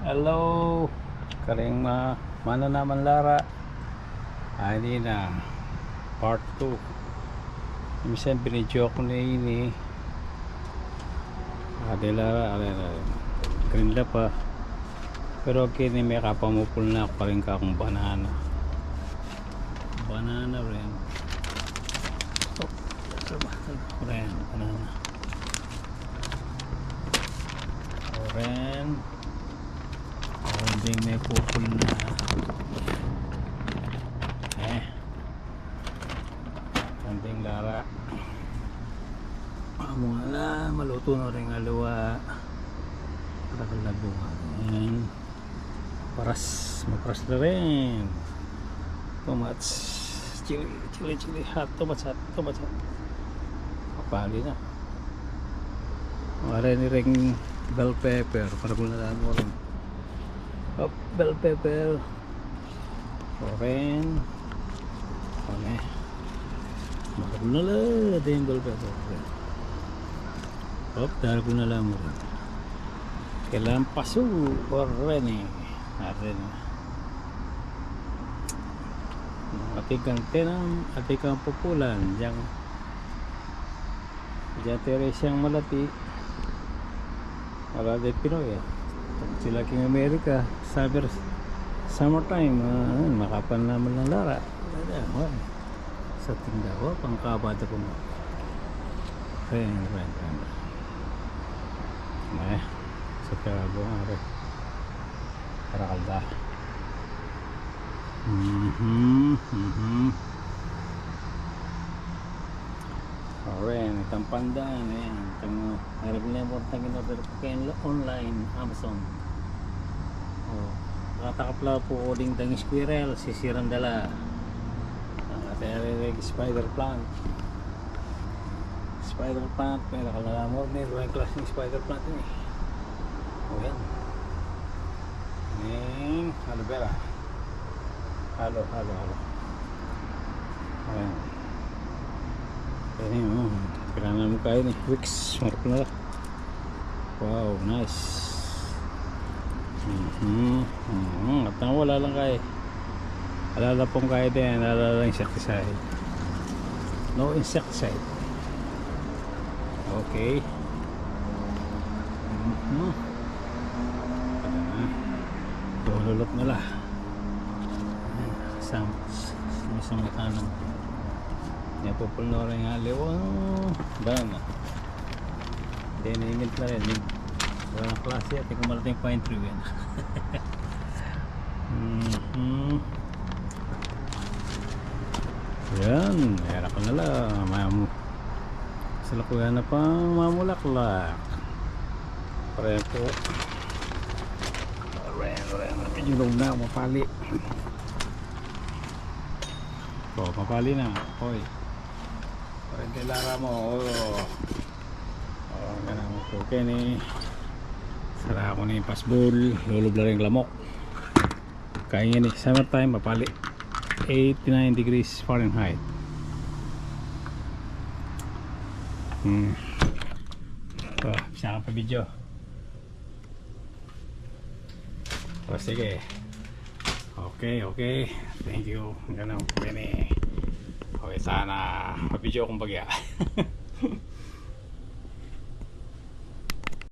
Hello, karing mana naman Lara. Ini na part 2. Minsan binidyo ko na ini. Ade Lara, green la pa. Pero kini may kapamupul na ako karing kakong banana. Banana rin. Oh, ren, banana. Oren. Hindi may pupul na konting Lara mga na maluto na rin alawa parakal na bunga maparas na rin tomats chili hot tomats kapali na mga rin bell pepper parakal na mo rin bell pepper oren makapul na lang ito yung bell pepper dahil ko na lang mo rin kailangan paso oren atikang tenam atikang pupulan dyan teresyang malati wala din Pinoy sila king America summertime makapan naman ng Lara sa tindawa pangkabada po mo ren sa perago para kalda ren itang pandan itang harap na yung portang in-order ko kayo online Amazon nakatakapla po uling tang squirrel sisirang dala spider plant may nakalamor na yung klaseng spider plant yun yan aloe vera halo ayan kailangan mo kayo Wix marap na wow nice at nang wala lang kayo alala pong kayo din alala lang insecticide no insecticide okay lulot na lang isang matanong napupul na rin nga banana dinimint na rin walang klase at kung malating pine tree yan yan meron ka na lang salakuyan na pang mamulaklak pareho po yung loob na mapali mapali na hoy pareho kay Lara mo ganang mo po kini sara ako na yung pasbol lulub na rin lamok kaya nga ni summertime mapali 89 degrees Fahrenheit siya ka pa video sige okay thank you ganun okay sana pa video akong bagya